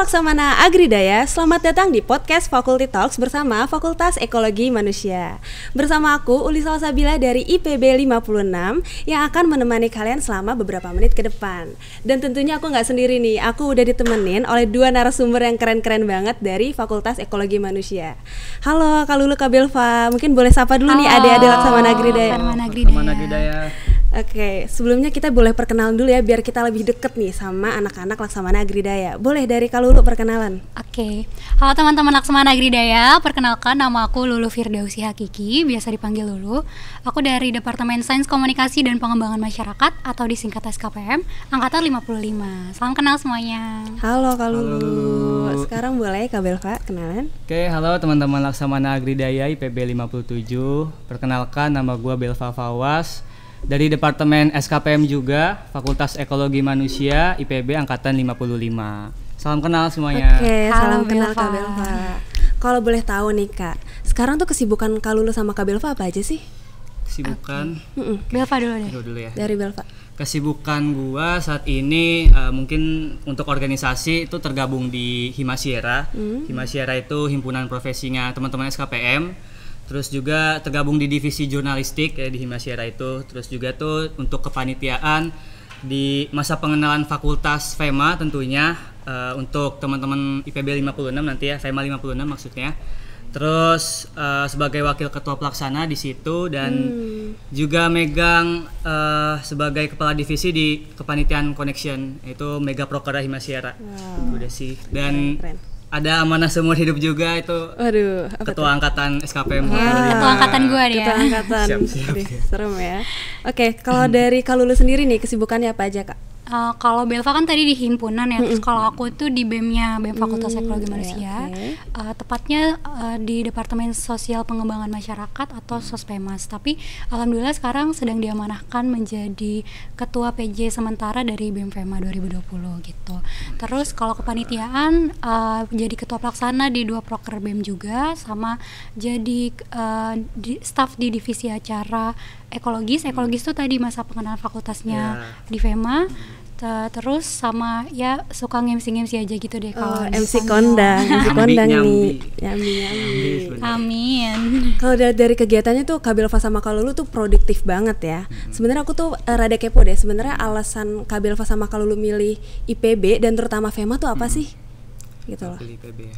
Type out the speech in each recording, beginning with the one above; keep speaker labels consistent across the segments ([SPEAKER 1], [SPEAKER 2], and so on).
[SPEAKER 1] Laksamana Agridaya, selamat datang di podcast Faculty Talks bersama Fakultas Ekologi Manusia. Bersama aku, Uli Salsabila dari IPB 56 yang akan menemani kalian selama beberapa menit ke depan. Dan tentunya aku nggak sendiri nih, aku udah ditemenin oleh dua narasumber yang keren-keren banget dari Fakultas Ekologi Manusia. Halo Kak Lulu, Kak Belva, mungkin boleh sapa dulu nih adik-adik Laksamana Agridaya.
[SPEAKER 2] Laksamana Agridaya.
[SPEAKER 1] Oke, sebelumnya kita boleh perkenalan dulu ya biar kita lebih deket nih sama anak-anak Laksamana Agridaya. Boleh dari Kak Lulu perkenalan.
[SPEAKER 3] Oke. Halo teman-teman Laksamana Agridaya, perkenalkan nama aku Lulu Firdausi Hakiki, biasa dipanggil Lulu. Aku dari Departemen Sains Komunikasi dan Pengembangan Masyarakat atau disingkat SKPM, angkatan 55. Salam kenal semuanya.
[SPEAKER 1] Halo Kak Lulu. Sekarang boleh Kak Belva kenalan.
[SPEAKER 2] Oke, halo teman-teman Laksamana Agridaya IPB 57. Perkenalkan nama gua Belva Fawaz. Dari Departemen SKPM juga, Fakultas Ekologi Manusia, IPB Angkatan 55. Salam kenal semuanya.
[SPEAKER 1] Oke,
[SPEAKER 3] Halo,
[SPEAKER 1] salam kenal
[SPEAKER 3] Belva.
[SPEAKER 1] Kak Belva. Kalau boleh tahu nih Kak, sekarang tuh kesibukan Kak Lulu sama Kak Belva apa aja sih?
[SPEAKER 2] Kesibukan
[SPEAKER 3] Belva dulu deh.
[SPEAKER 2] dulu ya.
[SPEAKER 1] Dari Belva.
[SPEAKER 2] Kesibukan gua saat ini mungkin untuk organisasi itu tergabung di Himasyera. Himasyera itu himpunan profesinya teman-teman SKPM. Terus juga tergabung di divisi jurnalistik ya di Himasyera itu. Terus juga tuh untuk kepanitiaan di masa pengenalan fakultas FEMA tentunya untuk teman-teman IPB 56 nanti ya, FEMA 56 maksudnya. Terus sebagai wakil ketua pelaksana di situ dan juga megang sebagai kepala divisi di kepanitiaan Connection, itu Mega Prokerda Himasyera. Udah sih. Dan
[SPEAKER 1] Keren.
[SPEAKER 2] ada amanah seumur hidup juga itu.
[SPEAKER 1] Waduh, apa
[SPEAKER 2] ketua angkatan SKPM.
[SPEAKER 3] Ketua angkatan gue dia.
[SPEAKER 1] Ketua angkatan.
[SPEAKER 2] Siap.
[SPEAKER 1] Aduh, serem ya. Oke, kalau dari Kak Lulu sendiri nih kesibukannya apa aja Kak?
[SPEAKER 3] Kalau Belva kan tadi di himpunan ya, terus kalau aku tuh di BEM-nya, BEM Fakultas Ekologi Manusia, tepatnya di Departemen Sosial Pengembangan Masyarakat atau Sospemas. Tapi alhamdulillah sekarang sedang diamanahkan menjadi ketua PJ sementara dari BEM FEMA 2020 gitu. Terus kalau kepanitiaan jadi ketua pelaksana di 2 proker BEM juga, sama jadi staf di divisi acara ekologis itu tadi masa pengenalan fakultasnya di FEMA. Terus sama ya suka ngemsi aja gitu deh kalau
[SPEAKER 1] MC kondang nih. Nyambi.
[SPEAKER 3] Amin.
[SPEAKER 1] Kalau dari kegiatannya tuh Kak Belva sama Kak Lulu tuh produktif banget ya. Sebenarnya aku tuh rada kepo deh. Sebenarnya alasan Kak Belva sama Kak Lulu milih IPB dan terutama FEMA tuh apa sih? Gitu loh.
[SPEAKER 2] Pilih IPB ya.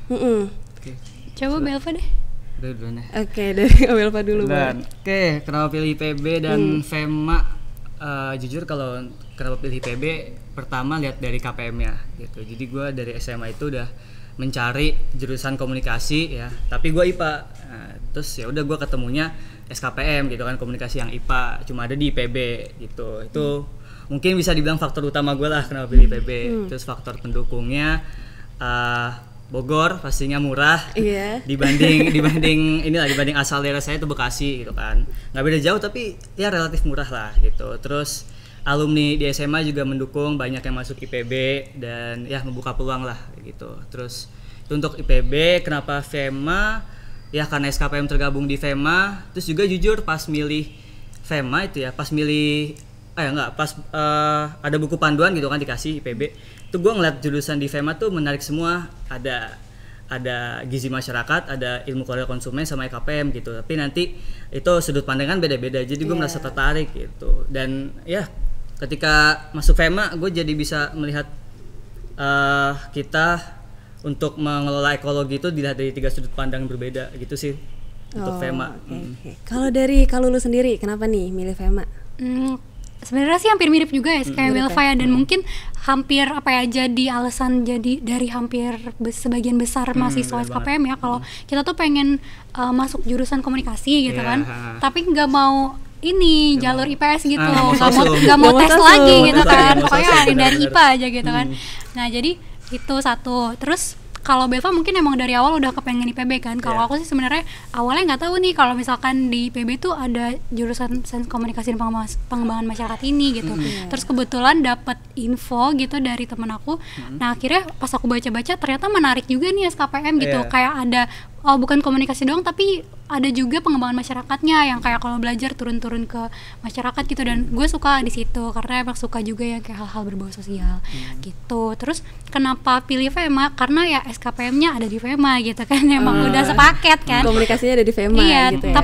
[SPEAKER 1] Oke.
[SPEAKER 3] Coba Belva deh.
[SPEAKER 1] Oke, dari Kak Belva dulu.
[SPEAKER 2] Oke, kenapa pilih IPB dan FEMA? Jujur kalau kenapa pilih IPB, pertama lihat dari KPM-nya gitu. Jadi gue dari SMA itu udah mencari jurusan komunikasi ya, tapi gue IPA. Terus ya udah gue ketemunya SKPM gitu kan, komunikasi yang IPA, cuma ada di IPB gitu. Itu mungkin bisa dibilang faktor utama gue lah kenapa pilih IPB. Terus faktor pendukungnya Bogor pastinya murah, dibanding asal daerah saya itu Bekasi gitu kan, nggak beda jauh tapi ya relatif murah lah gitu. Terus alumni di SMA juga mendukung, banyak yang masuk IPB dan ya membuka peluang lah gitu. Terus itu untuk IPB. Kenapa FEMA? Ya karena SKPM tergabung di FEMA. Terus juga jujur pas milih FEMA itu ya, ada buku panduan gitu kan dikasih IPB. Itu gue ngeliat jurusan di FEMA tuh menarik semua, ada gizi masyarakat, ada ilmu keluarga konsumen sama EKPM gitu. Tapi nanti itu sudut pandangan beda-beda, jadi gue merasa tertarik gitu. Dan ya ketika masuk FEMA gue jadi bisa melihat kita untuk mengelola ekologi itu dilihat dari 3 sudut pandang berbeda gitu sih untuk FEMA.
[SPEAKER 1] Okay. Kalau dari Kak Lulu sendiri kenapa nih milih FEMA?
[SPEAKER 3] Sebenarnya sih hampir mirip juga ya kayak Belva ya, dan mungkin hampir jadi alasan jadi dari hampir sebagian besar mahasiswa SKPM ya, kalau kita tuh pengen masuk jurusan komunikasi gitu kan, tapi nggak mau jalur IPS gitu, nggak mau tes lagi gitu kan, pokoknya dari IPA aja gitu kan. Nah jadi itu satu. Terus kalau Belva mungkin emang dari awal udah kepengen IPB kan. Kalau aku sih sebenarnya awalnya nggak tahu nih kalau misalkan di IPB tuh ada jurusan Sains Komunikasi dan Pengembangan Masyarakat ini gitu. Terus kebetulan dapat info gitu dari temen aku. Nah akhirnya pas aku baca-baca ternyata menarik juga nih SKPM gitu. Kayak ada bukan komunikasi doang, tapi ada juga pengembangan masyarakatnya yang kayak kalau belajar turun-turun ke masyarakat gitu, dan gue suka di situ karena emang suka juga yang kayak hal-hal berbau sosial gitu. Terus kenapa pilih FEMA? Karena ya SKPM-nya ada di FEMA gitu kan, emang udah sepaket kan.
[SPEAKER 1] Komunikasinya ada di FEMA gitu ya.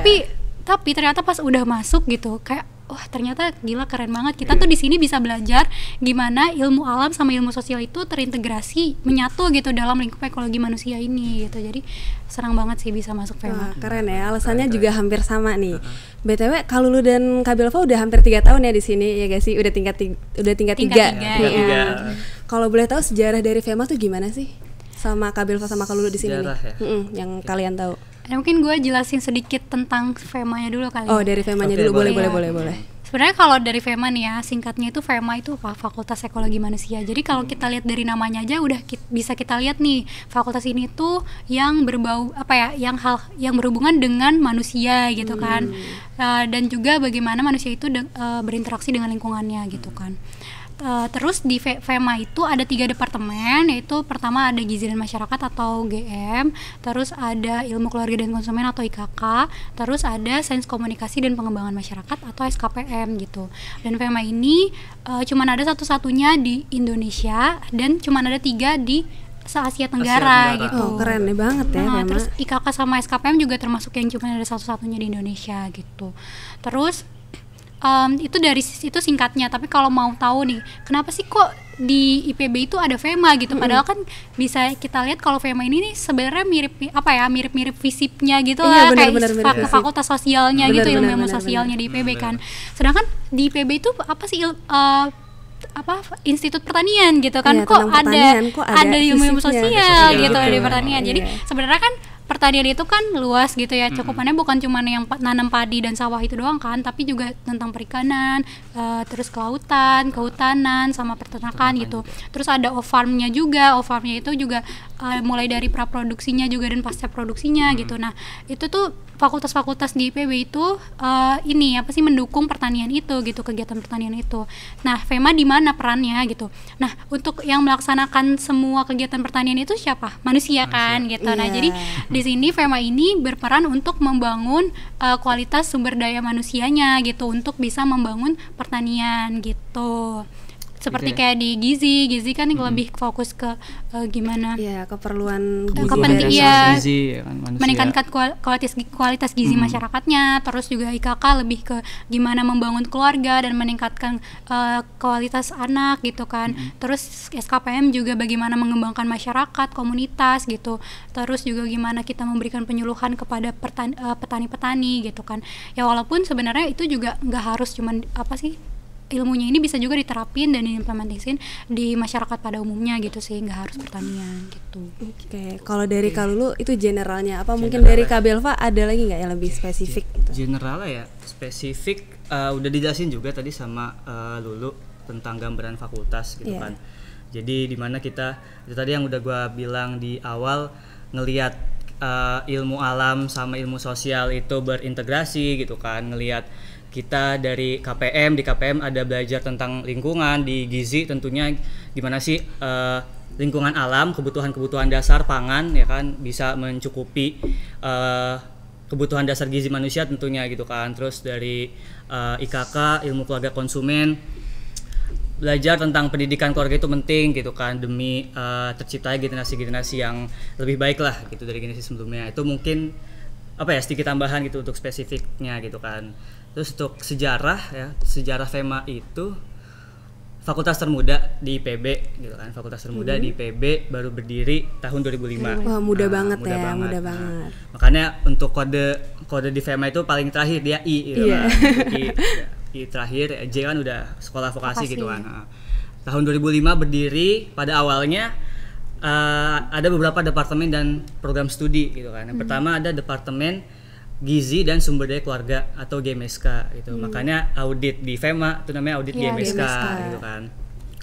[SPEAKER 3] Tapi ternyata pas udah masuk gitu kayak wah ternyata gila keren banget, kita tuh di sini bisa belajar gimana ilmu alam sama ilmu sosial itu terintegrasi menyatu gitu dalam lingkup ekologi manusia ini gitu. Jadi senang banget sih bisa masuk FEMA.
[SPEAKER 1] Keren ya, alasannya juga hampir sama nih. BTW Kalulu dan Kak Belva udah hampir 3 tahun ya di sini ya guys sih, udah tingkat 3. Kalau boleh tahu sejarah dari FEMA tuh gimana sih? Sama Kak Belva sama Kalulu di sini nih. Yang kalian tahu.
[SPEAKER 3] Mungkin gue jelasin sedikit tentang FEMA-nya dulu kali.
[SPEAKER 1] Oh, dari FEMA-nya dulu, boleh.
[SPEAKER 3] Sebenarnya kalau dari FEMA nih ya, singkatnya itu FEMA itu apa? Fakultas Ekologi Manusia. Jadi kalau kita lihat dari namanya aja udah bisa kita lihat nih, fakultas ini tuh yang berbau yang berhubungan dengan manusia gitu kan. Dan juga bagaimana manusia itu berinteraksi dengan lingkungannya gitu kan. Terus di FEMA itu ada 3 departemen, yaitu pertama ada Gizi dan Masyarakat atau GM, terus ada Ilmu Keluarga dan Konsumen atau IKK, terus ada Sains Komunikasi dan Pengembangan Masyarakat atau SKPM gitu. Dan FEMA ini cuman ada satu-satunya di Indonesia dan cuman ada 3 di se-Asia Tenggara gitu.
[SPEAKER 1] Oh, keren nih banget ya FEMA.
[SPEAKER 3] Terus IKK sama SKPM juga termasuk yang cuma ada satu-satunya di Indonesia gitu. Terus itu singkatnya, tapi kalau mau tahu nih kenapa sih kok di IPB itu ada FEMA gitu, padahal kan bisa kita lihat kalau FEMA ini nih sebenarnya mirip-mirip FISIP-nya gitu lah, kayak fakultas sosialnya gitu, ilmu sosialnya di IPB kan. Sedangkan di IPB itu apa sih Institut Pertanian gitu kan, kok ada ilmu sosial gitu di pertanian. Jadi sebenarnya kan pertanian itu kan luas gitu ya, cakupannya bukan cuma yang nanam padi dan sawah itu doang kan, tapi juga tentang perikanan, terus kelautan, kehutanan, sama peternakan gitu. Terus ada O-Farm-nya juga, O-Farm-nya itu juga mulai dari praproduksinya juga dan pasca produksinya gitu. Nah itu tuh fakultas-fakultas di IPB itu mendukung pertanian itu gitu, kegiatan pertanian itu. Nah FEMA di mana perannya gitu. Nah untuk yang melaksanakan semua kegiatan pertanian itu siapa? Manusia kan gitu. Nah jadi di sini FEMA ini berperan untuk membangun kualitas sumber daya manusianya gitu, untuk bisa membangun pertanian gitu. Seperti kayak di Gizi kan lebih fokus ke gimana
[SPEAKER 1] keperluan
[SPEAKER 3] gizi, meningkatkan kualitas gizi masyarakatnya. Terus juga IKK lebih ke gimana membangun keluarga dan meningkatkan kualitas anak gitu kan. Terus SKPM juga bagaimana mengembangkan masyarakat, komunitas gitu. Terus juga gimana kita memberikan penyuluhan kepada petani-petani gitu kan. Ya walaupun sebenarnya itu juga nggak harus cuman ilmunya ini bisa juga diterapin dan diimplementasiin di masyarakat pada umumnya gitu sih, nggak harus pertanian gitu.
[SPEAKER 1] Oke. Kalau dari Kalulu itu generalnya apa? Mungkin dari Kak Belva ada lagi nggak yang lebih spesifik gitu?
[SPEAKER 2] Generalnya ya spesifik udah dijelasin juga tadi sama Lulu tentang gambaran fakultas gitu kan. Jadi dimana kita itu tadi yang udah gua bilang di awal, ngelihat ilmu alam sama ilmu sosial itu berintegrasi gitu kan, ngelihat kita dari KPM, di KPM ada belajar tentang lingkungan, di Gizi tentunya gimana sih lingkungan alam, kebutuhan-kebutuhan dasar pangan ya kan, bisa mencukupi kebutuhan dasar gizi manusia tentunya gitu kan. Terus dari IKK, ilmu keluarga konsumen, belajar tentang pendidikan keluarga itu penting gitu kan, demi terciptanya generasi-generasi yang lebih baik lah gitu dari generasi sebelumnya. Itu mungkin sedikit tambahan gitu untuk spesifiknya gitu kan. Terus untuk sejarah FEMA itu fakultas termuda di IPB gitu kan. Fakultas termuda di IPB baru berdiri tahun 2005.
[SPEAKER 1] Wah, muda banget.
[SPEAKER 2] Makanya untuk kode di FEMA itu paling terakhir dia I gitu kan. I terakhir, J kan udah sekolah vokasi gitu kan. Tahun 2005 berdiri. Pada awalnya ada beberapa departemen dan program studi gitu kan. Yang pertama ada departemen Gizi dan Sumber Daya Keluarga atau GMSK gitu. Makanya audit di FEMA itu namanya audit GMSK gitu kan.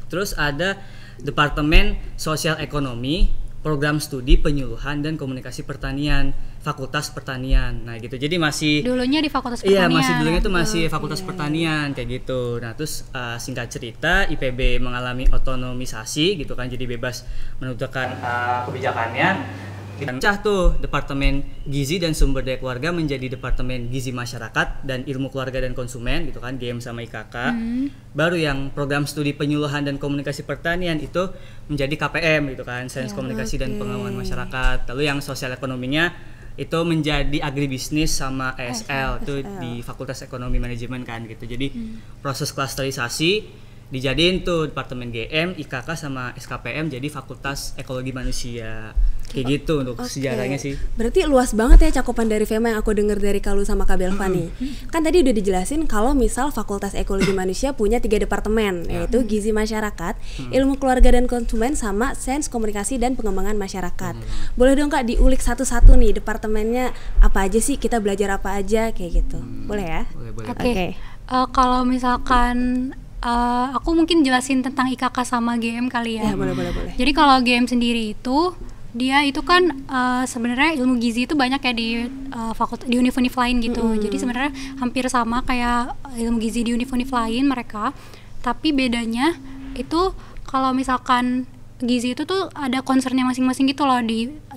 [SPEAKER 2] Terus ada Departemen Sosial Ekonomi, Program Studi Penyuluhan dan Komunikasi Pertanian, Fakultas Pertanian. Nah gitu. Jadi masih
[SPEAKER 3] dulunya di Fakultas Pertanian.
[SPEAKER 2] Iya, dulunya itu masih Fakultas Pertanian kayak gitu. Nah, terus singkat cerita IPB mengalami otonomisasi gitu kan. Jadi bebas menentukan kebijakannya. Pecah tuh Departemen Gizi dan Sumber Daya Keluarga menjadi Departemen Gizi Masyarakat dan Ilmu Keluarga dan Konsumen gitu kan, GM sama IKK. Baru yang program studi penyuluhan dan komunikasi pertanian itu menjadi KPM gitu kan, Sains Komunikasi dan Pengembangan Masyarakat. Lalu yang sosial ekonominya itu menjadi agribisnis sama ESL itu di Fakultas Ekonomi Manajemen kan gitu. Jadi proses klasterisasi dijadiin tuh Departemen GM, IKK sama SKPM jadi Fakultas Ekologi Manusia. Kayak gitu untuk sejarahnya sih.
[SPEAKER 1] Berarti luas banget ya cakupan dari FEMA yang aku dengar dari Kalu sama Kak Belva nih. Kan tadi udah dijelasin kalau misal Fakultas Ekologi Manusia punya 3 departemen, yaitu Gizi Masyarakat, Ilmu Keluarga dan Konsumen, sama Sains Komunikasi dan Pengembangan Masyarakat. Boleh dong Kak diulik satu-satu nih departemennya apa aja sih, kita belajar apa aja kayak gitu. Boleh ya?
[SPEAKER 2] Boleh.
[SPEAKER 3] Oke. Kalau misalkan aku mungkin jelasin tentang IKK sama GM kali ya.
[SPEAKER 1] Ya, boleh.
[SPEAKER 3] Jadi kalau GM sendiri itu dia itu kan sebenarnya ilmu gizi itu banyak ya di fakultas di univ-univ lain gitu. Jadi sebenarnya hampir sama kayak ilmu gizi di univ-univ lain mereka. Tapi bedanya itu kalau misalkan gizi itu tuh ada concernnya masing-masing gitu loh,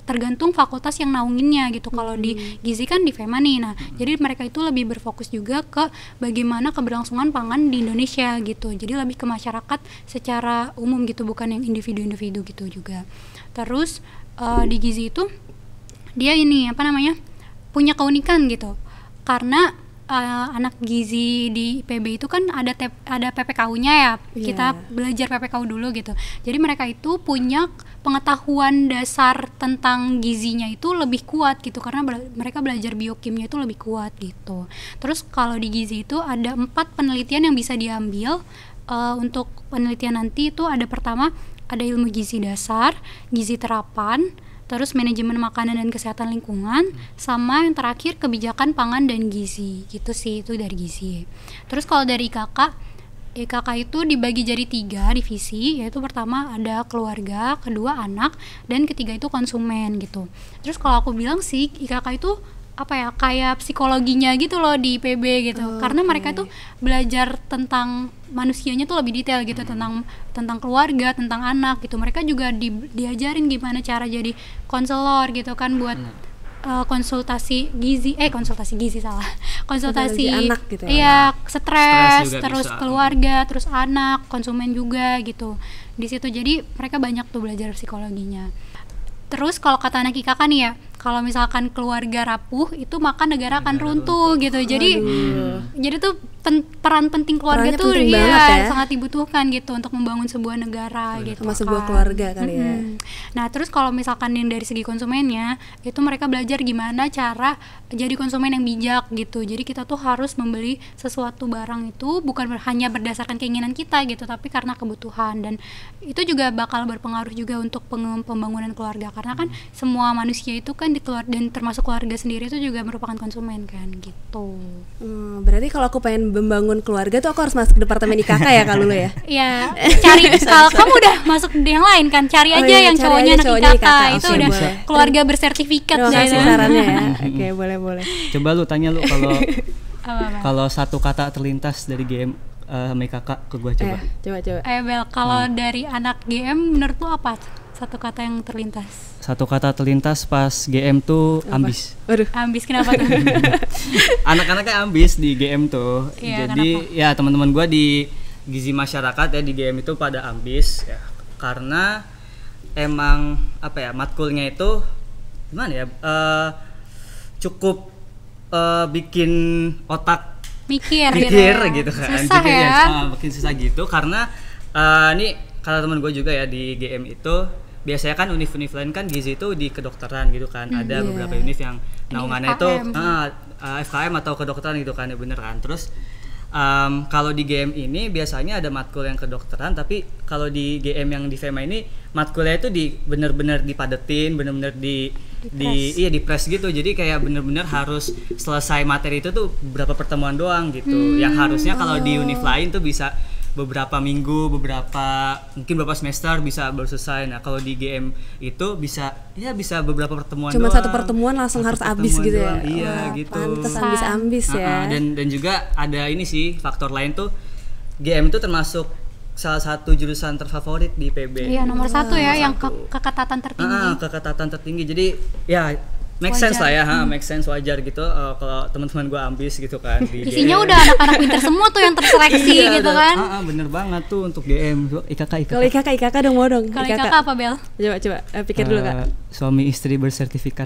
[SPEAKER 3] tergantung fakultas yang naunginnya gitu. Kalau di gizi kan di FEMA nih. Nah, jadi mereka itu lebih berfokus juga ke bagaimana keberlangsungan pangan di Indonesia gitu. Jadi lebih ke masyarakat secara umum gitu, bukan yang individu-individu gitu juga. Terus di gizi itu dia ini punya keunikan gitu, karena anak gizi di IPB itu kan ada PPKU-nya ya. Kita belajar PPKU dulu gitu. Jadi mereka itu punya pengetahuan dasar tentang gizinya itu lebih kuat gitu, karena mereka belajar biokimia itu lebih kuat gitu. Terus kalau di gizi itu ada 4 penelitian yang bisa diambil. Untuk penelitian nanti itu pertama ada ilmu gizi dasar, gizi terapan, terus manajemen makanan dan kesehatan lingkungan, sama yang terakhir kebijakan pangan dan gizi gitu sih, itu dari gizi. Terus kalau dari IKK itu dibagi jadi 3 divisi, yaitu pertama ada keluarga, kedua anak, dan ketiga itu konsumen gitu. Terus kalau aku bilang sih IKK itu kayak psikologinya gitu loh di IPB gitu, karena mereka tuh belajar tentang manusianya tuh lebih detail gitu, tentang keluarga, tentang anak gitu. Mereka juga diajarin gimana cara jadi konselor gitu kan, buat konsultasi
[SPEAKER 1] anak gitu
[SPEAKER 3] ya, stres terus
[SPEAKER 2] bisa.
[SPEAKER 3] Keluarga, terus anak, konsumen juga gitu di situ. Jadi mereka banyak tuh belajar psikologinya. Terus kalau kata anak IKK nih ya, kalau misalkan keluarga rapuh itu maka negara akan runtuh gitu. Jadi tuh peran penting keluarga
[SPEAKER 1] Perannya
[SPEAKER 3] tuh
[SPEAKER 1] penting banget ya.
[SPEAKER 3] sangat dibutuhkan gitu untuk membangun sebuah negara gitu.
[SPEAKER 1] Sama sebuah keluarga kali ya.
[SPEAKER 3] Nah, terus kalau misalkan yang dari segi konsumennya, itu mereka belajar gimana cara jadi konsumen yang bijak gitu. Jadi kita tuh harus membeli sesuatu barang itu bukan hanya berdasarkan keinginan kita gitu, tapi karena kebutuhan. Dan itu juga bakal berpengaruh juga untuk pembangunan keluarga, karena kan semua manusia itu kan dan termasuk keluarga sendiri itu juga merupakan konsumen kan gitu.
[SPEAKER 1] Berarti kalau aku pengen membangun keluarga tuh aku harus masuk departemen IKK ya Kak Lulu ya?
[SPEAKER 3] Iya, cari kalau kamu udah masuk di yang lain kan, cari aja yang cowoknya anak IKK. Itu udah
[SPEAKER 1] boleh.
[SPEAKER 3] Keluarga bersertifikat.
[SPEAKER 1] Terima kasih sarannya ya. Oke, boleh.
[SPEAKER 2] Coba lu tanya kalau satu kata terlintas dari GM sama IKK ke gua coba.
[SPEAKER 1] Coba.
[SPEAKER 3] Ayo Bel, kalau dari anak GM menurut lu apa satu kata yang terlintas?
[SPEAKER 2] Satu kata terlintas pas GM tuh ambis.
[SPEAKER 1] Waduh.
[SPEAKER 3] Ambis kenapa tuh?
[SPEAKER 2] Anak-anaknya ambis di GM tuh.
[SPEAKER 3] Iya,
[SPEAKER 2] jadi
[SPEAKER 3] kenapa?
[SPEAKER 2] ya teman-teman gua di Gizi Masyarakat ya di GM itu pada ambis ya, karena emang matkulnya itu gimana ya, cukup bikin otak
[SPEAKER 3] mikir
[SPEAKER 2] gitu kan.
[SPEAKER 3] Susah
[SPEAKER 2] Jadi
[SPEAKER 3] ya.
[SPEAKER 2] Bikin susah gitu, karena ini kata teman gue juga ya di GM itu biasanya kan univ-univ lain kan gizi itu di kedokteran gitu kan. Ada beberapa univ yang naungannya itu FKM atau kedokteran gitu kan, ya bener kan. Terus kalau di GM ini biasanya ada matkul yang kedokteran, tapi kalau di GM yang di FEMA ini matkulnya itu bener-bener dipadetin, bener-bener di press gitu. Jadi kayak bener-bener harus selesai materi itu tuh beberapa pertemuan doang gitu. Yang harusnya kalau di univ lain tuh bisa beberapa minggu, mungkin beberapa semester bisa baru selesai. Nah kalau di GM itu bisa beberapa pertemuan
[SPEAKER 1] Cuma
[SPEAKER 2] doang.
[SPEAKER 1] satu pertemuan langsung harus habis gitu ya.
[SPEAKER 2] Iya gitu.
[SPEAKER 1] Pantes ambis ya.
[SPEAKER 2] Dan juga ada ini sih faktor lain tuh, GM itu termasuk salah satu jurusan terfavorit di PB.
[SPEAKER 3] Iya, nomor satu ya, yang
[SPEAKER 2] satu.
[SPEAKER 3] keketatan tertinggi.
[SPEAKER 2] Keketatan tertinggi. Jadi ya make
[SPEAKER 3] Wajar.
[SPEAKER 2] sense lah ya, make sense, wajar gitu kalau teman-teman gue ambis gitu kan di
[SPEAKER 3] Isinya
[SPEAKER 2] GM.
[SPEAKER 3] udah anak-anak pinter semua tuh yang terseleksi
[SPEAKER 2] Iya,
[SPEAKER 3] gitu
[SPEAKER 2] udah.
[SPEAKER 3] kan.
[SPEAKER 2] Bener banget tuh untuk GM.
[SPEAKER 1] Kalau IKK dong mau dong.
[SPEAKER 3] Kalau kakak apa Bel?
[SPEAKER 1] Coba pikir dulu Kak.
[SPEAKER 2] Suami istri bersertifikat.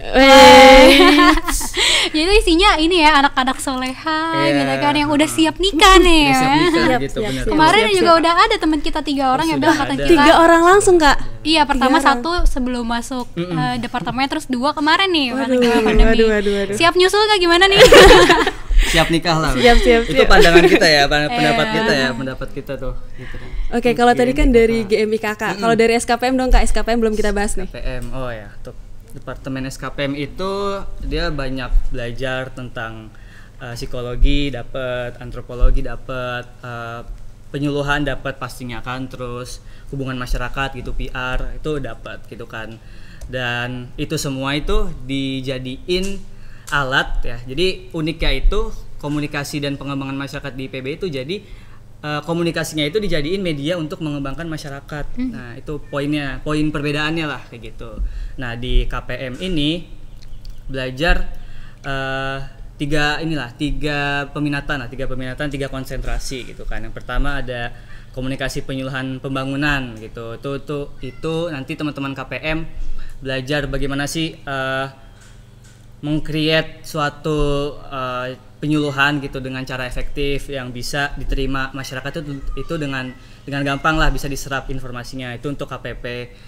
[SPEAKER 3] Jadi isinya ini ya anak-anak soleha
[SPEAKER 2] Iya.
[SPEAKER 3] gitu kan yang udah siap nikah nih.
[SPEAKER 2] Udah siap nikah
[SPEAKER 1] Siap,
[SPEAKER 2] gitu,
[SPEAKER 1] siap,
[SPEAKER 2] bener.
[SPEAKER 1] siap.
[SPEAKER 3] Kemarin juga udah ada teman kita 3 orang yang
[SPEAKER 2] Sudah
[SPEAKER 3] bilang kata
[SPEAKER 2] ada.
[SPEAKER 3] kita.
[SPEAKER 1] 3 orang langsung Kak.
[SPEAKER 3] Iya, pertama
[SPEAKER 1] 3 orang.
[SPEAKER 3] 1 sebelum masuk departemen, terus 2 kemarin nih pas
[SPEAKER 1] Waduh,
[SPEAKER 3] lagi pandemi.
[SPEAKER 1] waduh.
[SPEAKER 3] Siap nyusul gak gimana nih?
[SPEAKER 2] Siap nikah lah.
[SPEAKER 1] Siap.
[SPEAKER 2] Itu pandangan kita ya, pendapat
[SPEAKER 3] Iya.
[SPEAKER 2] kita ya, pendapat kita tuh gitu kan.
[SPEAKER 1] Oke, kalau tadi kan dari GMIKK. Kalau dari SKPM dong Kak, SKPM belum kita bahas nih.
[SPEAKER 2] SKPM, oh ya, untuk departemen SKPM itu dia banyak belajar tentang psikologi, dapat antropologi, dapat penyuluhan, dapat pastinya kan, terus hubungan masyarakat gitu, PR itu dapat gitu kan. Dan itu semua itu dijadiin alat ya. Jadi uniknya itu komunikasi dan pengembangan masyarakat di PB itu jadi komunikasinya itu dijadiin media untuk mengembangkan masyarakat. Nah, itu poin perbedaannya lah kayak gitu. Nah, di KPM ini belajar tiga peminatan, 3 konsentrasi gitu kan. Yang pertama ada komunikasi penyuluhan pembangunan gitu. Itu nanti teman-teman KPM belajar bagaimana sih meng-create suatu penyuluhan gitu dengan cara efektif yang bisa diterima masyarakat itu dengan gampang lah, bisa diserap informasinya. Itu untuk KPP.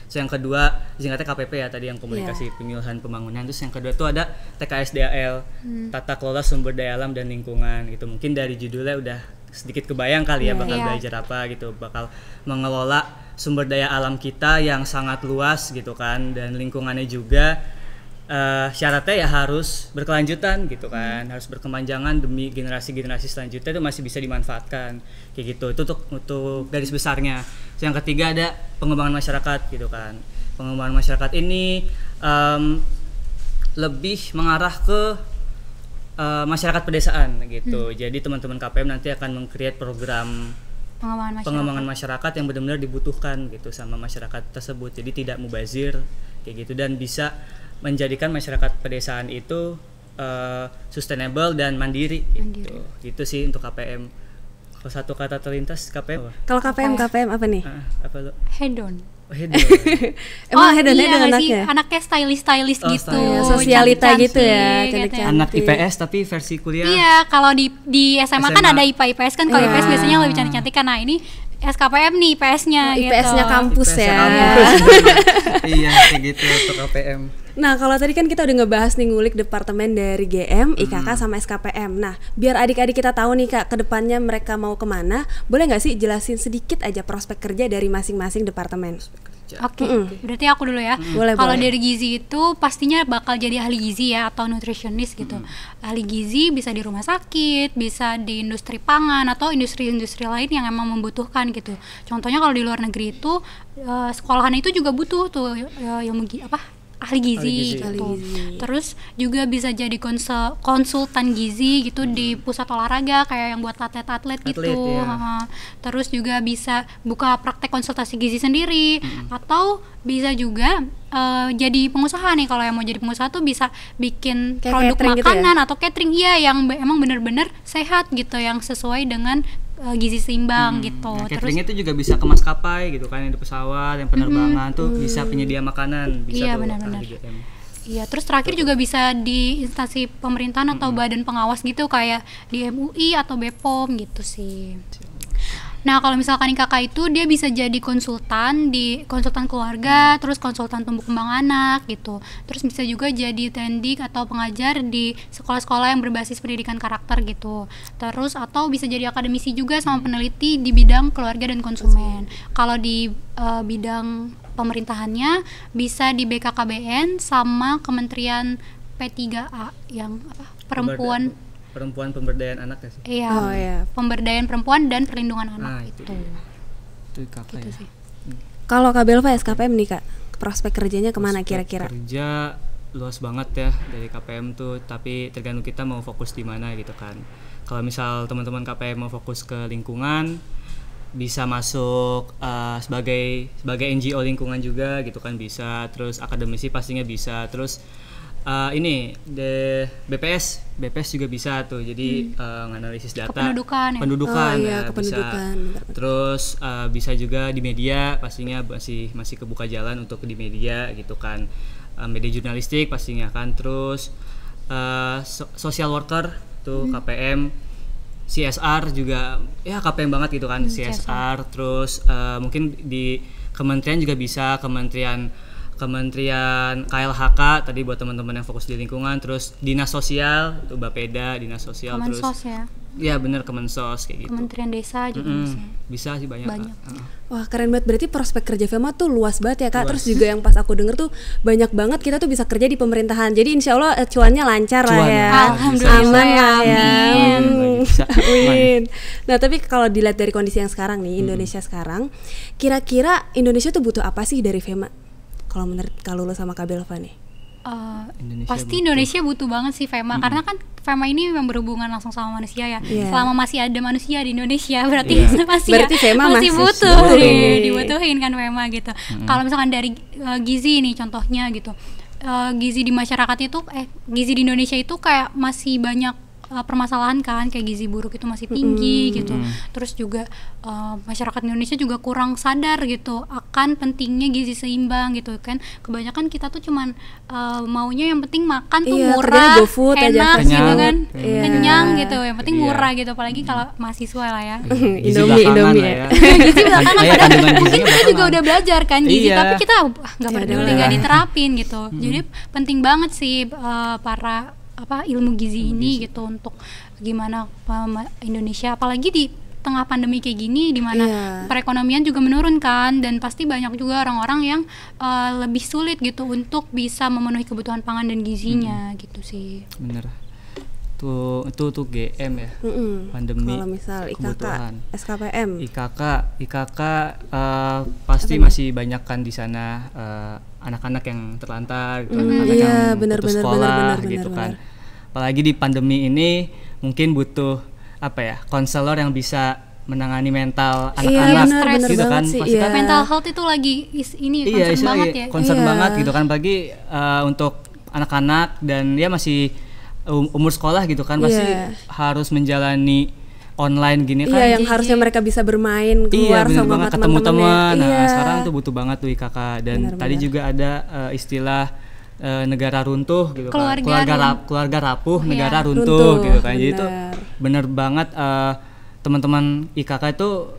[SPEAKER 2] Terus yang kedua singkatnya KPP ya tadi, yang komunikasi penyuluhan pembangunan. Terus yang kedua itu ada TKSDAL, tata kelola sumber daya alam dan lingkungan gitu. Mungkin dari judulnya udah sedikit kebayang kali ya bakal belajar apa gitu, bakal mengelola sumber daya alam kita yang sangat luas gitu kan, dan lingkungannya juga syaratnya ya harus berkelanjutan gitu kan, harus berkepanjangan demi generasi-generasi selanjutnya itu masih bisa dimanfaatkan kayak gitu. Itu untuk garis besarnya. Yang ketiga ada pengembangan masyarakat gitu kan. Pengembangan masyarakat ini lebih mengarah ke masyarakat pedesaan gitu. Jadi teman-teman KPM nanti akan meng-create program pengembangan masyarakat yang benar-benar dibutuhkan gitu sama masyarakat tersebut. Jadi tidak mubazir kayak gitu, dan bisa menjadikan masyarakat pedesaan itu sustainable dan mandiri. Gitu. Gitu sih untuk KPM. Kalau satu kata terlintas KPM.
[SPEAKER 1] Kalau KPM apa nih?
[SPEAKER 2] Apa lo?
[SPEAKER 3] Hedon.
[SPEAKER 2] Hedon.
[SPEAKER 1] Emang hedon
[SPEAKER 3] iya
[SPEAKER 1] anaknya?
[SPEAKER 3] Anaknya stylish gitu.
[SPEAKER 2] Stylist.
[SPEAKER 1] Sosialita
[SPEAKER 3] cantik-cantik,
[SPEAKER 1] gitu ya,
[SPEAKER 3] gitu.
[SPEAKER 1] cantik-cantik.
[SPEAKER 2] Anak IPS tapi versi kuliah.
[SPEAKER 3] Iya, kalau di SMA kan
[SPEAKER 2] SMA.
[SPEAKER 3] ada IPA IPS kan, kalau
[SPEAKER 1] Iya.
[SPEAKER 3] IPS biasanya lebih cantik-cantik kan. Nah, ini SKPM nih IPS-nya gitu.
[SPEAKER 1] IPS-nya kampus
[SPEAKER 2] IPS
[SPEAKER 1] ya.
[SPEAKER 2] kampus. Iya, kayak gitu untuk KPM.
[SPEAKER 1] Nah, kalau tadi kan kita udah ngebahas nih ngulik departemen dari GM, IKK sama SKPM. Nah, biar adik-adik kita tahu nih Kak, kedepannya mereka mau kemana, boleh nggak sih jelasin sedikit aja prospek kerja dari masing-masing departemen?
[SPEAKER 3] Oke, berarti aku dulu ya.
[SPEAKER 1] Boleh,
[SPEAKER 3] Kalau
[SPEAKER 1] boleh.
[SPEAKER 3] dari gizi itu pastinya bakal jadi ahli gizi ya, atau nutritionist gitu. Ahli gizi bisa di rumah sakit, bisa di industri pangan atau industri-industri lain yang emang membutuhkan gitu. Contohnya kalau di luar negeri itu sekolahan itu juga butuh tuh yang ahli gizi gitu. Terus juga bisa jadi konsultan gizi gitu di pusat olahraga kayak yang buat atlet-atlet gitu.
[SPEAKER 2] Ya.
[SPEAKER 3] Terus juga bisa buka praktek konsultasi gizi sendiri, atau bisa juga jadi pengusaha nih. Kalau yang mau jadi pengusaha tuh bisa bikin
[SPEAKER 1] Kayak
[SPEAKER 3] produk
[SPEAKER 1] catering gitu
[SPEAKER 3] makanan atau catering yang emang bener-bener sehat gitu, yang sesuai dengan gizi seimbang gitu.
[SPEAKER 2] Nah,
[SPEAKER 3] Terus
[SPEAKER 2] cateringnya itu juga bisa ke maskapai gitu kan, yang di pesawat, yang penerbangan tuh bisa penyedia makanan, bisa
[SPEAKER 3] Iya,
[SPEAKER 2] tuh
[SPEAKER 3] benar-benar.
[SPEAKER 2] ahli GM.
[SPEAKER 3] iya, terus terakhir juga bisa di instansi pemerintahan atau badan pengawas gitu kayak di MUI atau BPOM gitu sih. Nah, kalau misalkan kakak itu dia bisa jadi konsultan keluarga, terus konsultan tumbuh kembang anak gitu. Terus bisa juga jadi tendik atau pengajar di sekolah-sekolah yang berbasis pendidikan karakter gitu. Terus atau bisa jadi akademisi juga sama peneliti di bidang keluarga dan konsumen. Kalau di bidang pemerintahannya bisa di BKKBN sama Kementerian P3A yang perempuan
[SPEAKER 2] Pemberdayaan anak ya sih.
[SPEAKER 3] Iya,
[SPEAKER 1] Oh, iya.
[SPEAKER 3] pemberdayaan perempuan dan perlindungan anak
[SPEAKER 2] Nah, itu
[SPEAKER 3] gitu.
[SPEAKER 2] dia. Itu kakak
[SPEAKER 3] Gitu
[SPEAKER 2] ya.
[SPEAKER 3] sih.
[SPEAKER 1] Kalau Kak Belva SKPM nih Kak, prospek kerjanya kemana
[SPEAKER 2] Prospek
[SPEAKER 1] kira-kira?
[SPEAKER 2] Kerja luas banget ya dari KPM tuh, tapi tergantung kita mau fokus di mana gitu kan. Kalau misal teman-teman KPM mau fokus ke lingkungan, bisa masuk sebagai NGO lingkungan juga gitu kan bisa, terus akademisi pastinya bisa, terus ini BPS juga bisa tuh, jadi nganalisis data
[SPEAKER 3] kependudukan
[SPEAKER 2] ya bisa, terus bisa juga di media pastinya masih kebuka jalan untuk di media gitu kan, media jurnalistik pastinya kan, terus social worker tuh KPM, CSR juga ya KPM banget gitu kan, CSR. Terus mungkin di kementerian juga bisa, Kementerian KLHK tadi buat teman-teman yang fokus di lingkungan, terus dinas sosial itu Bapeda, dinas sosial,
[SPEAKER 3] Kemensos
[SPEAKER 2] terus ya bener Kemensos kayak gitu.
[SPEAKER 3] Kementerian Desa juga
[SPEAKER 2] bisa sih banyak.
[SPEAKER 1] Wah keren banget, berarti prospek kerja FEMA tuh luas banget ya Kak. Terus juga yang pas aku denger tuh banyak banget kita tuh bisa kerja di pemerintahan. Jadi insya Allah cuannya lancar lah ya.
[SPEAKER 3] Alhamdulillah,
[SPEAKER 1] aman lah ya.
[SPEAKER 2] Amin.
[SPEAKER 1] Nah tapi kalau dilihat dari kondisi yang sekarang nih, Indonesia sekarang, kira-kira Indonesia tuh butuh apa sih dari FEMA? Kalau menurut Lulu sama Kak Belva nih?
[SPEAKER 3] Indonesia butuh banget sih FEMA, karena kan FEMA ini memang berhubungan langsung sama manusia ya. Selama masih ada manusia di Indonesia berarti FEMA masih butuh dibutuhin kan FEMA gitu. Kalau misalkan dari gizi nih contohnya gitu, gizi di masyarakat itu gizi di Indonesia itu kayak masih banyak permasalahan kan, kayak gizi buruk itu masih tinggi gitu. Terus juga masyarakat Indonesia juga kurang sadar gitu akan pentingnya gizi seimbang gitu kan. Kebanyakan kita tuh cuman maunya yang penting makan tuh murah, enak gitu kan, kenyang gitu, yang penting murah gitu. Apalagi kalau mahasiswa lah ya.
[SPEAKER 1] Indomie ya.
[SPEAKER 3] Gizi belakangan, padahal mungkin kita juga udah belajar kan gizi, tapi kita nggak peduli, nggak diterapin gitu. Jadi penting banget sih para ilmu gizi ini gitu untuk gimana Indonesia, apalagi di tengah pandemi kayak gini di mana perekonomian juga menurun kan, dan pasti banyak juga orang-orang yang lebih sulit gitu untuk bisa memenuhi kebutuhan pangan dan gizinya gitu sih.
[SPEAKER 2] Bener. Tuh GM ya. Pandemi.
[SPEAKER 1] Kalau misal IKK, SKPM. IKK
[SPEAKER 2] pasti masih banyak kan di sana anak-anak yang terlantar gitu, anak-anak yang putus sekolah gitu kan. Apalagi di pandemi ini mungkin butuh konselor yang bisa menangani mental anak-anak gitu kan. Pasti kan
[SPEAKER 3] mental health itu lagi concern banget ya.
[SPEAKER 2] Concern banget gitu kan, bagi untuk anak-anak dan dia masih umur sekolah gitu kan, pasti harus menjalani online gini kan.
[SPEAKER 1] Yang harusnya mereka bisa bermain keluar sama
[SPEAKER 2] ketemu teman. Nah, sekarang tuh butuh banget tuh IKK, dan tadi juga ada istilah negara runtuh gitu kan. Keluarga rapuh, negara runtuh gitu kan. Jadi itu bener banget, teman-teman IKK itu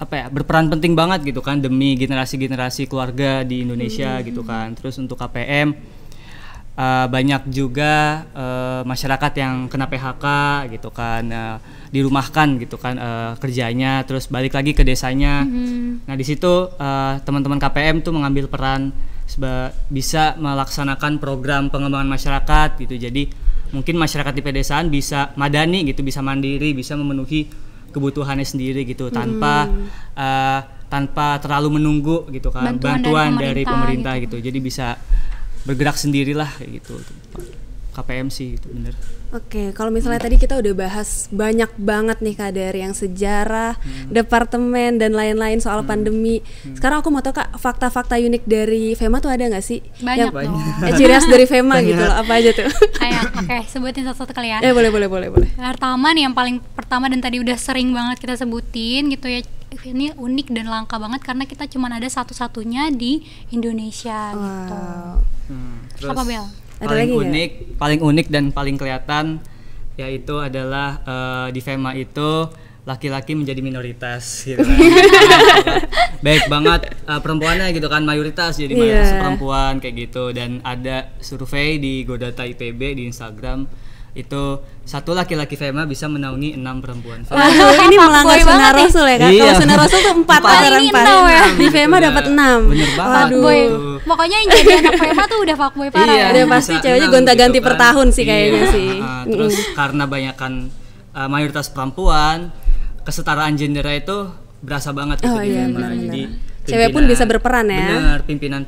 [SPEAKER 2] berperan penting banget gitu kan demi generasi-generasi keluarga di Indonesia gitu kan. Terus untuk KPM banyak juga masyarakat yang kena PHK gitu kan, dirumahkan gitu kan kerjanya, terus balik lagi ke desanya. Nah di situ teman-teman KPM tuh mengambil peran bisa melaksanakan program pengembangan masyarakat gitu. Jadi mungkin masyarakat di pedesaan bisa madani gitu, bisa mandiri, bisa memenuhi kebutuhannya sendiri gitu, tanpa terlalu menunggu gitu kan bantuan dari pemerintah gitu. Jadi bisa bergerak sendirilah kayak gitu. KPM sih itu bener.
[SPEAKER 1] Oke, kalau misalnya tadi kita udah bahas banyak banget nih Kak, dari yang sejarah, departemen dan lain-lain soal pandemi. Sekarang aku mau tahu Kak, fakta-fakta unik dari FEMA tuh ada nggak sih?
[SPEAKER 3] Banyak dong.
[SPEAKER 1] Ciri khas dari FEMA gitu loh, apa aja tuh?
[SPEAKER 3] Oke, sebutin satu-satu kali ya.
[SPEAKER 1] Boleh.
[SPEAKER 3] Pertama nih, yang paling pertama dan tadi udah sering banget kita sebutin gitu ya. Ini unik dan langka banget karena kita cuma ada satu-satunya di Indonesia gitu.
[SPEAKER 2] Terus
[SPEAKER 3] apa Bel?
[SPEAKER 2] Paling unik dan paling kelihatan yaitu adalah di FEMA itu laki-laki menjadi minoritas gitu kan. Baik banget perempuannya gitu kan, mayoritas jadi mayoritas perempuan kayak gitu. Dan ada survei di Godata IPB di Instagram, itu satu laki-laki FEMA bisa menaungi 6 perempuan.
[SPEAKER 1] Ini melanggar sunnah Rasul ya Kak? Kalau sunnah Rasul tuh 4 orang
[SPEAKER 3] ya.
[SPEAKER 1] Di FEMA dapat 6.
[SPEAKER 2] Bener banget.
[SPEAKER 3] Pokoknya yang jadi anak FEMA tuh udah fuckboy parah.
[SPEAKER 1] Udah pasti ceweknya gonta-ganti per tahun sih kayaknya sih.
[SPEAKER 2] Terus karena banyakan mayoritas perempuan, kesetaraan gendernya itu berasa banget gitu di FEMA. Jadi
[SPEAKER 1] cewek pun bisa berperan ya.
[SPEAKER 2] Bener, pimpinan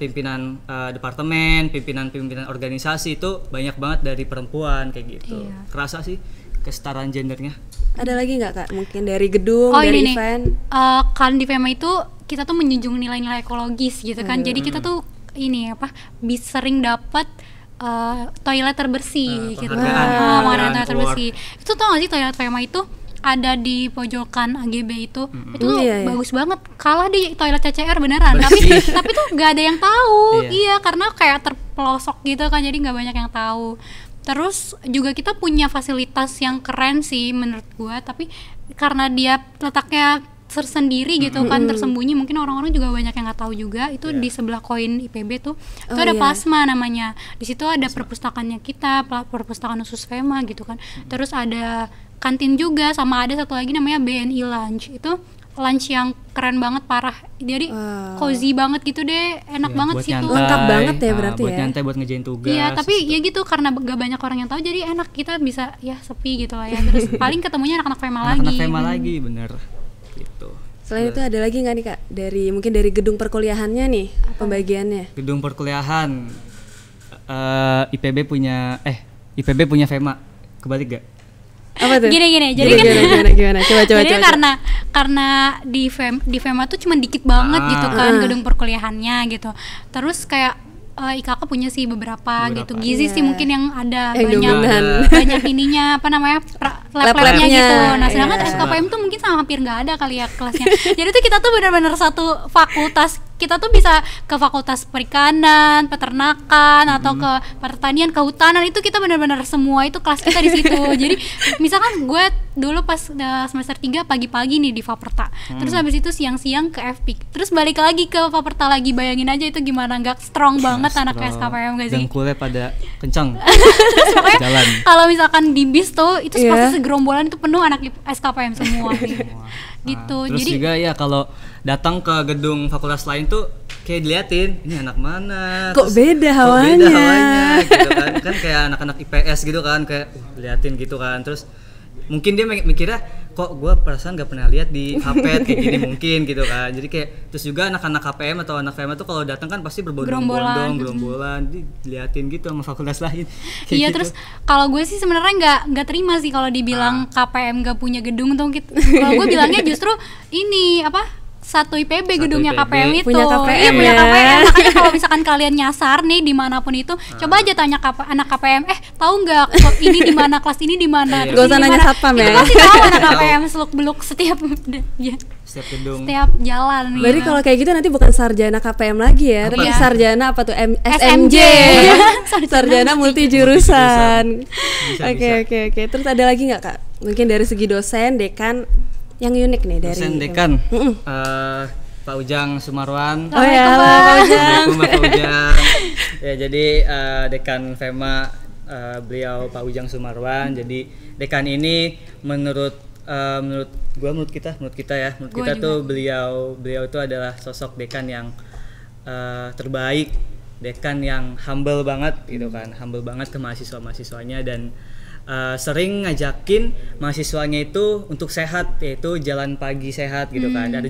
[SPEAKER 2] departemen, pimpinan organisasi itu banyak banget dari perempuan kayak gitu. Kerasa sih kesetaraan gendernya.
[SPEAKER 1] Ada lagi nggak Kak? Mungkin dari gedung, dari
[SPEAKER 3] ini
[SPEAKER 1] event?
[SPEAKER 3] Kan di FEMA itu kita tuh menjunjung nilai-nilai ekologis gitu kan. Jadi kita tuh ini bisa sering dapat toilet terbersih gitu. Penghargaan toilet terbersih. Itu tau gak sih toilet FEMA itu ada di pojokan AGB itu bagus banget, kalah di toilet CCR beneran. tapi tuh nggak ada yang tahu. Karena kayak terpelosok gitu kan, jadi nggak banyak yang tahu. Terus juga kita punya fasilitas yang keren sih menurut gua, tapi karena dia letaknya tersendiri gitu kan, tersembunyi, mungkin orang-orang juga banyak yang nggak tahu juga. Itu di sebelah koin IPB tuh itu ada Plasma namanya. Di situ ada perpustakaannya kita, perpustakaan khusus FEMA gitu kan. Terus ada kantin juga, sama ada satu lagi namanya BNI Lunch. Itu lunch yang keren banget, parah. Jadi cozy banget gitu deh, enak banget situ.
[SPEAKER 1] Lengkap banget ya berarti
[SPEAKER 2] buat
[SPEAKER 1] ya.
[SPEAKER 2] nyantai, buat ngerjain tugas.
[SPEAKER 3] Iya, tapi ya gitu, karena gak banyak orang yang tahu, jadi enak, kita bisa ya sepi gitu lah ya. Terus paling ketemunya anak-anak FEMA lagi.
[SPEAKER 2] Anak-anak FEMA lagi, bener. Gitu.
[SPEAKER 1] Selain itu ada lagi nggak nih Kak? Mungkin dari gedung perkuliahannya nih pembagiannya.
[SPEAKER 2] Gedung perkuliahan IPB punya FEMA. Kebalik gak?
[SPEAKER 1] Apa tuh?
[SPEAKER 3] Gini. Jadi
[SPEAKER 1] gimana? Coba.
[SPEAKER 3] karena di FEMA tuh cuma dikit banget gitu kan gedung perkuliahannya gitu. Terus kayak IKK punya sih beberapa gitu. Gizi sih mungkin yang ada banyak ininya, apa namanya, lab-labnya gitu. Nah sedangkan SKPM tuh mungkin hampir nggak ada kali ya kelasnya. Jadi tuh kita tuh benar-benar satu fakultas, kita tuh bisa ke fakultas perikanan, peternakan, atau ke pertanian, kehutanan, itu kita benar-benar semua itu kelas kita di situ. Jadi misalkan gue dulu pas semester 3 pagi-pagi nih di Faperta, terus habis itu siang-siang ke FPIK, terus balik lagi ke Faperta lagi. Bayangin aja itu gimana nggak strong banget anak SKPM gak sih?
[SPEAKER 2] Dengkulnya pada kencang.
[SPEAKER 3] Jalan. Kalau misalkan di bis tuh itu pasti segerombolan itu penuh anak SKPM semua. Gitu.
[SPEAKER 2] Terus jadi juga ya kalau datang ke gedung fakultas lain tuh kayak diliatin, ini anak mana?
[SPEAKER 1] Kok beda hawanya
[SPEAKER 2] gitu kan. Kan kayak anak-anak IPS gitu kan, kayak liatin gitu kan. Terus mungkin dia mikirnya, kok gue perasaan gak pernah lihat di HPet kayak gini mungkin gitu kan. Jadi kayak terus juga anak-anak KPM atau anak FEMA tuh kalau datang kan pasti gerombolan diliatin gitu sama fakultas lain.
[SPEAKER 3] Iya
[SPEAKER 2] gitu.
[SPEAKER 3] Terus kalau gue sih sebenarnya nggak terima sih kalau dibilang KPM gak punya gedung tuh gitu. Kalau gue bilangnya justru ini satu IPB gedungnya KPM itu
[SPEAKER 1] punya KPM
[SPEAKER 3] punya KPM. Makanya kalau misalkan kalian nyasar nih dimanapun itu, coba aja tanya anak KPM, tahu nggak ini di mana, kelas ini di mana,
[SPEAKER 1] gak usah nanya satpam ya,
[SPEAKER 3] itu pasti tahu anak KPM seluk beluk setiap
[SPEAKER 2] gedung,
[SPEAKER 3] setiap jalan.
[SPEAKER 1] Berarti kalau kayak gitu nanti bukan sarjana KPM lagi ya, tapi sarjana apa tuh, SMJ. Sarjana multi jurusan. Oke. Terus ada lagi nggak Kak? Mungkin dari segi dosen, dekan yang unik nih dari
[SPEAKER 2] dosen dekan, Pak Ujang Sumarwan.
[SPEAKER 1] Oh ya, Pak Ujang.
[SPEAKER 2] Pak Ujang. Ya jadi dekan FEMA beliau Pak Ujang Sumarwan. Jadi dekan ini menurut kita tuh beliau itu adalah sosok dekan yang terbaik, dekan yang humble banget gitu kan, humble banget ke mahasiswanya dan sering ngajakin mahasiswanya itu untuk sehat, yaitu jalan pagi sehat gitu kan. Ada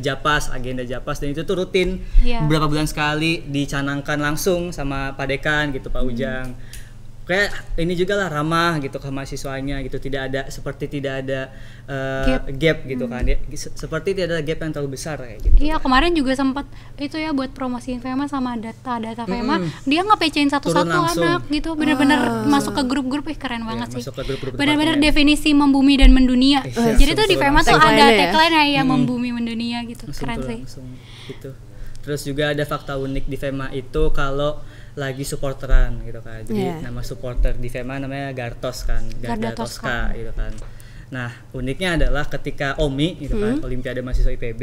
[SPEAKER 2] agenda Japas, dan itu tuh rutin beberapa bulan sekali dicanangkan langsung sama Pak Dekan gitu, Pak Ujang. Kayak ini juga lah, ramah gitu ke mahasiswanya gitu, tidak ada gap gitu kan ya, seperti tidak ada gap yang terlalu besar kayak gitu.
[SPEAKER 3] Iya, kemarin juga sempat itu ya buat promosiin FEMA sama data FEMA, dia nge-PC-in satu-satu anak gitu, benar-benar masuk ke grup-grup, keren banget sih. Benar-benar definisi membumi dan mendunia. Jadi tuh di FEMA tuh ada tagline ya, membumi mendunia gitu, keren sih.
[SPEAKER 2] Gitu. Terus juga ada fakta unik di FEMA itu kalau lagi supporteran gitu kan. Jadi nama supporter di FEMA namanya Gartos kan, Garda Tosca gitu kan. Nah, uniknya adalah ketika OMI gitu kan, Olimpiade Mahasiswa IPB,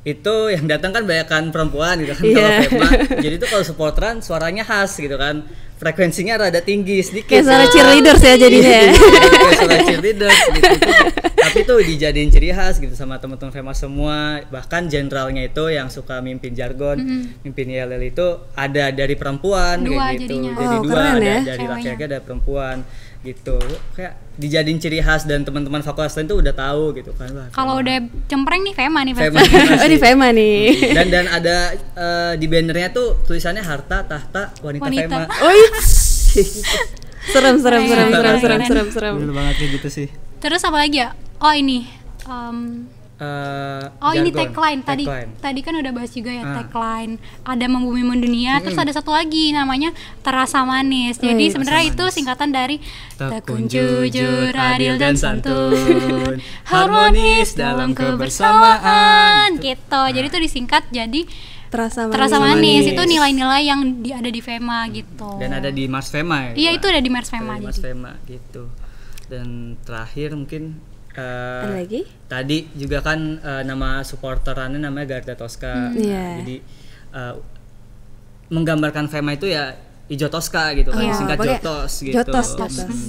[SPEAKER 2] itu yang datang kan banyakan perempuan gitu kan kalau FEMA. Jadi itu kalau supporteran suaranya khas gitu kan. Frekuensinya rada tinggi sedikit.
[SPEAKER 1] Kayak suara cheerleaders ya jadinya.
[SPEAKER 2] Kayak suara cheerleaders gitu. Tapi tuh dijadiin ciri khas gitu sama teman-teman FEMA semua. Bahkan jenderalnya itu yang suka mimpin jargon, mimpin YLL itu ada dari perempuan kayak gitu.
[SPEAKER 3] Jadinya.
[SPEAKER 2] Jadi dua, ada dari laki-laki ada perempuan gitu. Kayak dijadiin ciri khas dan teman-teman fakultas lain tuh udah tahu gitu kan.
[SPEAKER 3] Kalau udah cempreng nih FEMA nih pasti.
[SPEAKER 1] Oh di FEMA nih.
[SPEAKER 2] Dan ada di bannernya tuh tulisannya harta tahta wanita. FEMA.
[SPEAKER 1] Oh iya. Serem.
[SPEAKER 2] Bener banget kayak gitu sih.
[SPEAKER 3] Terus apa lagi ya? Oh ini ini tagline. Tadi kan udah bahas juga ya tagline. Ada Membumi Mendunia, terus ada satu lagi namanya Terasa Manis. Jadi sebenarnya itu singkatan dari tekun jujur, adil dan santun, harmonis dalam kebersamaan. Gitu. Jadi itu disingkat jadi Terasa manis. Itu nilai-nilai yang ada di FEMA gitu.
[SPEAKER 2] Dan ada di Mars FEMA ya?
[SPEAKER 3] Iya, itu ada di Mars FEMA.
[SPEAKER 2] Mars FEMA gitu. Dan terakhir mungkin
[SPEAKER 1] ada lagi?
[SPEAKER 2] Tadi juga kan nama supporterannya namanya Garda Tosca. Jadi menggambarkan FEMA itu ya Ijo Tosca gitu kan, singkat Jotos gitu.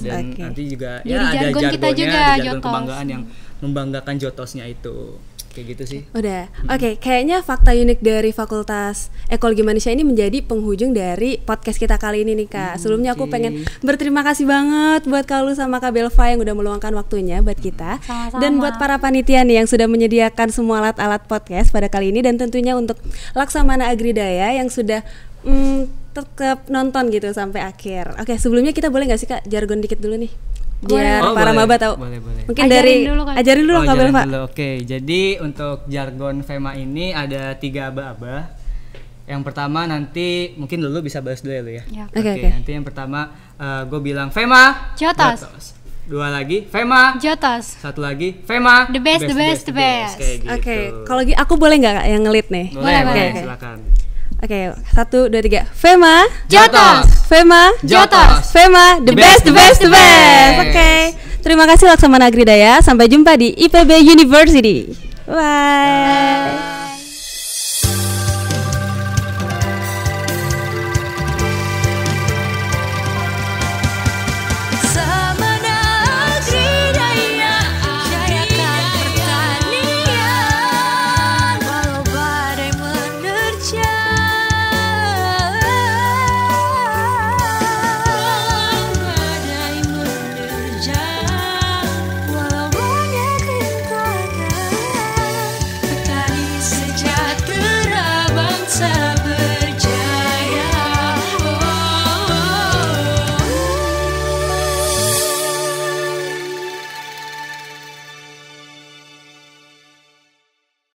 [SPEAKER 2] Dan nanti juga ya ada jargon kebanggaan yang membanggakan Jotosnya itu. Kayak gitu sih.
[SPEAKER 1] Udah. Oke, kayaknya fakta unik dari Fakultas Ekologi Manusia ini menjadi penghujung dari podcast kita kali ini nih Kak. Sebelumnya aku pengen berterima kasih banget buat Kak Lu sama Kak Belva yang udah meluangkan waktunya buat kita.
[SPEAKER 3] Sama-sama.
[SPEAKER 1] Dan buat para panitia nih yang sudah menyediakan semua alat-alat podcast pada kali ini, dan tentunya untuk Laksamana Agridaya yang sudah tetap nonton gitu sampai akhir. Oke, sebelumnya kita boleh nggak sih Kak jargon dikit dulu nih? Biar para maba tahu.
[SPEAKER 2] Boleh.
[SPEAKER 1] Mungkin ajarin dulu Kak Belva.
[SPEAKER 2] Oke, jadi untuk jargon FEMA ini ada 3 aba-aba. Yang pertama nanti mungkin dulu bisa bahas dulu ya. Oke. Nanti yang pertama gue bilang FEMA
[SPEAKER 3] Jotos.
[SPEAKER 2] 2 lagi FEMA
[SPEAKER 3] Jotos.
[SPEAKER 2] 1 lagi FEMA
[SPEAKER 3] The best.
[SPEAKER 2] Kayak gitu.
[SPEAKER 1] Oke, kalau aku boleh nggak Kak yang ngelit nih?
[SPEAKER 2] Boleh. Silakan.
[SPEAKER 1] Oke, 1, 2, 3. FEMA
[SPEAKER 3] Jotos.
[SPEAKER 1] FEMA
[SPEAKER 3] Jotos.
[SPEAKER 1] FEMA the best. Oke. Terima kasih Laksamana Agridaya. Sampai jumpa di IPB University. Bye.